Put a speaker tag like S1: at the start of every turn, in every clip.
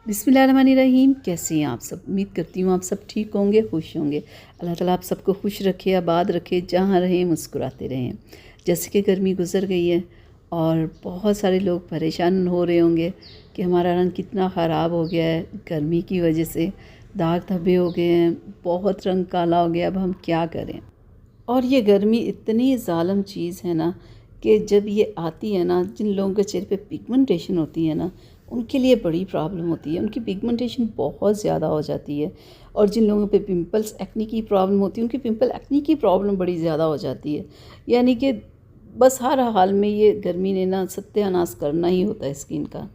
S1: बिस्मिल्लाहिर्रहमानिर्रहीम। कैसे हैं आप सब? उम्मीद करती हूँ आप सब ठीक होंगे, खुश होंगे। अल्लाह ताला आप सबको खुश रखे, आबाद रखे, जहाँ रहें मुस्कुराते रहें। जैसे कि गर्मी गुजर गई है और बहुत सारे लोग परेशान हो रहे होंगे कि हमारा रंग कितना ख़राब हो गया है गर्मी की वजह से, दाग धब्बे हो गए हैं, बहुत रंग काला हो गया। अब हम क्या करें? और ये गर्मी इतनी ज़ालिम चीज़ है ना कि जब ये आती है ना, जिन लोगों के चेहरे पे पिगमेंटेशन होती है ना, उनके लिए बड़ी प्रॉब्लम होती है। उनकी पिगमेंटेशन बहुत ज़्यादा हो जाती है। और जिन लोगों पे पिंपल्स एक्ने की प्रॉब्लम होती है, उनकी पिंपल एक्ने की प्रॉब्लम बड़ी ज़्यादा हो जाती है। यानी कि बस हर हाल में ये गर्मी ने ना सत्यानाश करना ही होता है स्किन का।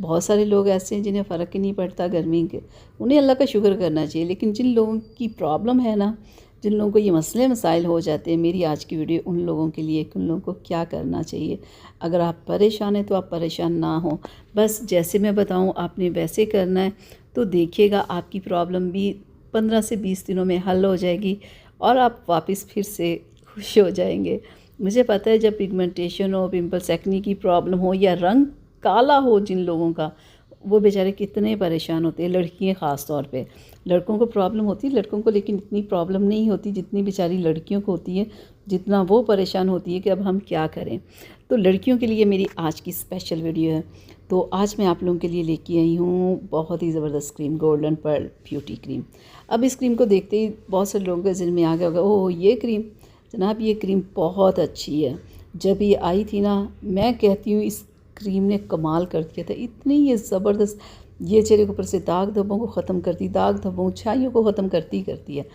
S1: बहुत सारे लोग ऐसे हैं जिन्हें फ़र्क ही नहीं पड़ता गर्मी के, उन्हें अल्लाह का शुक्र करना चाहिए। लेकिन जिन लोगों की प्रॉब्लम है ना, जिन लोगों को ये मसले मसाइल हो जाते हैं, मेरी आज की वीडियो उन लोगों के लिए कि उन लोगों को क्या करना चाहिए। अगर आप परेशान हैं तो आप परेशान ना हो, बस जैसे मैं बताऊं आपने वैसे करना है। तो देखिएगा आपकी प्रॉब्लम भी 15 से 20 दिनों में हल हो जाएगी और आप वापस फिर से खुश हो जाएंगे। मुझे पता है जब पिगमेंटेशन हो, पिंपल्स एक्ने की प्रॉब्लम हो या रंग काला हो जिन लोगों का, वो बेचारे कितने परेशान होते हैं। लड़कियां ख़ास तौर पे, लड़कों को प्रॉब्लम होती है लड़कों को, लेकिन इतनी प्रॉब्लम नहीं होती जितनी बेचारी लड़कियों को होती है, जितना वो परेशान होती है कि अब हम क्या करें। तो लड़कियों के लिए मेरी आज की स्पेशल वीडियो है। तो आज मैं आप लोगों के लिए लेके आई हूँ बहुत ही ज़बरदस्त cream, golden pearl beauty cream. अब इस क्रीम को देखते ही बहुत से लोगों के ज़हन में आ गया होगा, ओह ये क्रीम, जनाब ये क्रीम बहुत अच्छी है। जब ये आई थी ना, मैं कहती हूँ इस क्रीम ने कमाल कर दिया था। इतनी ये ज़बरदस्त, ये चेहरे के ऊपर से दाग धब्बों को ख़त्म करती, दाग धब्बों छाइयों को ख़त्म करती है।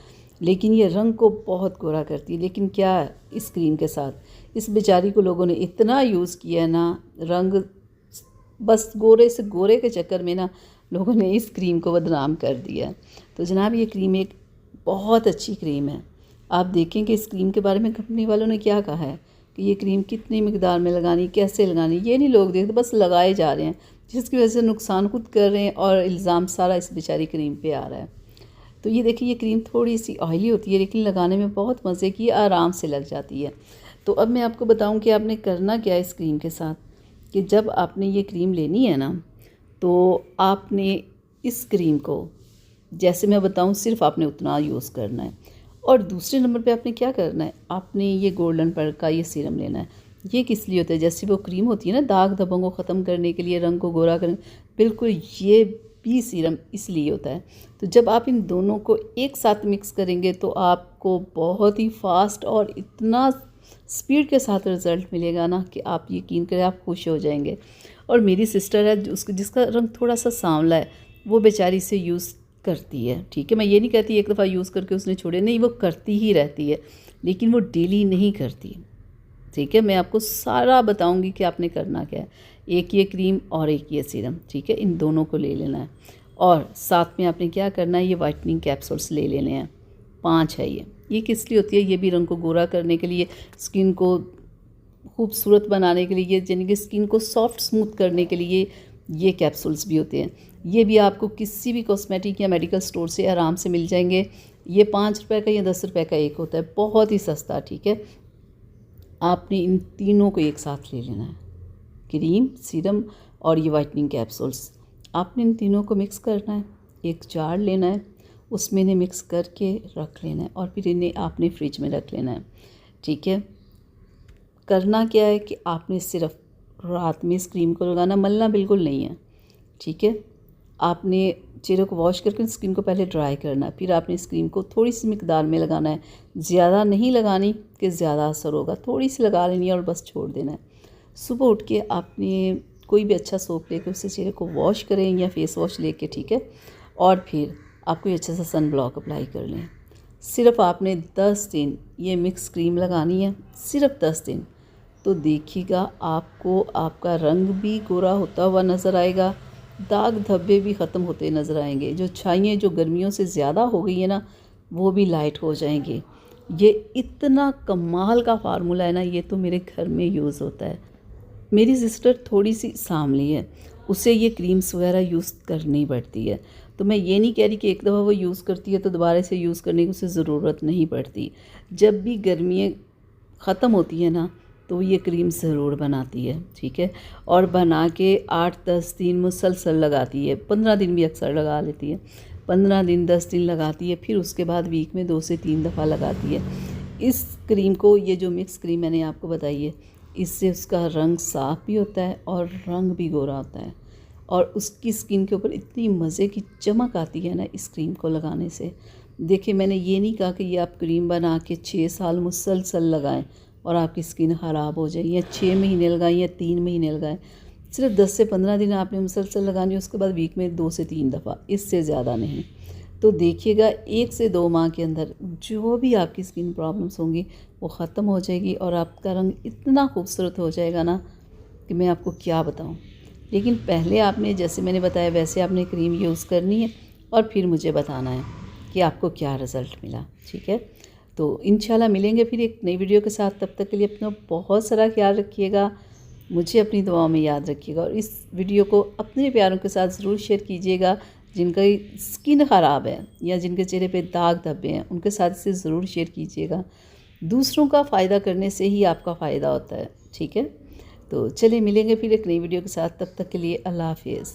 S1: लेकिन ये रंग को बहुत गोरा करती है। लेकिन क्या इस क्रीम के साथ इस बेचारी को लोगों ने इतना यूज़ किया है ना, रंग बस गोरे से गोरे के चक्कर में ना लोगों ने इस क्रीम को बदनाम कर दिया। तो जनाब ये क्रीम एक बहुत अच्छी क्रीम है। आप देखें कि इस क्रीम के बारे में कंपनी वालों ने क्या कहा है कि ये क्रीम कितनी मिकदार में लगानी, कैसे लगानी, ये नहीं लोग देखते, बस लगाए जा रहे हैं, जिसकी वजह से नुकसान खुद कर रहे हैं और इल्ज़ाम सारा इस बेचारी क्रीम पे आ रहा है। तो ये देखिए, ये क्रीम थोड़ी सी ऑयली होती है लेकिन लगाने में बहुत मज़े की, आराम से लग जाती है। तो अब मैं आपको बताऊं कि आपने करना क्या है इस क्रीम के साथ। कि जब आपने ये क्रीम लेनी है ना, तो आपने इस क्रीम को, जैसे मैं बताऊं, सिर्फ आपने उतना यूज़ करना है। और दूसरे नंबर पे आपने क्या करना है, आपने ये गोल्डन पर्ल का ये सीरम लेना है। ये किस लिए होता है? जैसे वो क्रीम होती है ना दाग धब्बों को ख़त्म करने के लिए, रंग को गोरा करने, बिल्कुल ये भी सीरम इसलिए होता है। तो जब आप इन दोनों को एक साथ मिक्स करेंगे तो आपको बहुत ही फास्ट और इतना स्पीड के साथ रिज़ल्ट मिलेगा ना कि आप यकीन करें आप खुश हो जाएंगे। और मेरी सिस्टर है जिसका रंग थोड़ा सा सांवला है, वो बेचारी से यूज़ करती है। ठीक है, मैं ये नहीं कहती एक दफ़ा यूज़ करके उसने छोड़े, नहीं, वो करती ही रहती है, लेकिन वो डेली नहीं करती। ठीक है, मैं आपको सारा बताऊंगी कि आपने करना क्या है। एक ये क्रीम और एक ये सीरम, ठीक है, इन दोनों को ले लेना है। और साथ में आपने क्या करना है, ये वाइटनिंग कैप्सूल्स ले लेने हैं। 5 है ये किस लिए होती है? ये भी रंग को गोरा करने के लिए, स्किन को खूबसूरत बनाने के लिए, यानी कि स्किन को सॉफ्ट स्मूथ करने के लिए ये कैप्सूल्स भी होते हैं। ये भी आपको किसी भी कॉस्मेटिक या मेडिकल स्टोर से आराम से मिल जाएंगे। ये 5 रुपये का या 10 रुपये का एक होता है, बहुत ही सस्ता। ठीक है, आपने इन तीनों को एक साथ ले लेना है, क्रीम, सीरम और ये वाइटनिंग कैप्सूल्स। आपने इन तीनों को मिक्स करना है, एक जार लेना है, उसमें इन्हें मिक्स करके रख लेना है और फिर इन्हें आपने फ्रिज में रख लेना है। ठीक है, करना क्या है कि आपने सिर्फ रात में इस क्रीम को लगाना, मलना बिल्कुल नहीं है। ठीक है, आपने चेहरे को वॉश करके स्किन को पहले ड्राई करना है, फिर आपने इस क्रीम को थोड़ी सी मिकदार में लगाना है, ज़्यादा नहीं लगानी कि ज़्यादा असर होगा, थोड़ी सी लगा लेनी है और बस छोड़ देना है। सुबह उठ के आपने कोई भी अच्छा सोप लेकर उससे चेहरे को वॉश करें या फेस वॉश लेके, ठीक है, और फिर आप कोई अच्छा सा सन ब्लॉक अप्लाई कर लें। सिर्फ आपने 10 दिन ये मिक्स क्रीम लगानी है, सिर्फ 10 दिन। तो देखिएगा आपको आपका रंग भी गोरा होता हुआ नज़र आएगा, दाग धब्बे भी ख़त्म होते नज़र आएंगे, जो छाइयाँ जो गर्मियों से ज़्यादा हो गई है ना, वो भी लाइट हो जाएंगे। ये इतना कमाल का फार्मूला है ना, ये तो मेरे घर में यूज़ होता है। मेरी सिस्टर थोड़ी सी सांवली है, उसे ये क्रीम्स वगैरह यूज़ करनी पड़ती है। तो मैं ये नहीं कह रही कि एक दफ़ा वो यूज़ करती है तो दोबारा से यूज़ करने की उसे ज़रूरत नहीं पड़ती। जब भी गर्मियाँ ख़त्म होती है ना, तो ये क्रीम ज़रूर बनाती है, ठीक है। और बना के 8-10 दिन मुसलसल लगाती है, 15 दिन भी अक्सर लगा लेती है। 15 दिन 10 दिन लगाती है, फिर उसके बाद वीक में 2 से 3 दफ़ा लगाती है। इस क्रीम को, ये जो मिक्स क्रीम मैंने आपको बताई है, इससे उसका रंग साफ़ भी होता है और रंग भी गोरा होता है। और उसकी स्किन के ऊपर इतनी मज़े की चमक आती है ना इस क्रीम को लगाने से। देखिए, मैंने ये नहीं कहा कि ये आप क्रीम बना के 6 साल मुसलसल लगाएं और आपकी स्किन ख़राब हो जाए, या 6 महीने लगाएं या 3 महीने लगाएं। सिर्फ 10 से 15 दिन आपने मुसलसल लगानी है, उसके बाद वीक में 2 से 3 दफ़ा, इससे ज़्यादा नहीं। तो देखिएगा 1 से 2 माह के अंदर जो भी आपकी स्किन प्रॉब्लम्स होंगी वो ख़त्म हो जाएगी और आपका रंग इतना खूबसूरत हो जाएगा ना कि मैं आपको क्या बताऊँ। लेकिन पहले आपने, जैसे मैंने बताया वैसे आपने क्रीम यूज़ करनी है और फिर मुझे बताना है कि आपको क्या रिज़ल्ट मिला, ठीक है। तो इंशाल्लाह मिलेंगे फिर एक नई वीडियो के साथ। तब तक के लिए अपना बहुत सारा ख्याल रखिएगा, मुझे अपनी दुआओं में याद रखिएगा और इस वीडियो को अपने प्यारों के साथ ज़रूर शेयर कीजिएगा। जिनका स्किन ख़राब है या जिनके चेहरे पे दाग धब्बे हैं, उनके साथ इसे ज़रूर शेयर कीजिएगा। दूसरों का फ़ायदा करने से ही आपका फ़ायदा होता है, ठीक है। तो चलिए मिलेंगे फिर एक नई वीडियो के साथ। तब तक के लिए अल्लाह हाफ़िज़।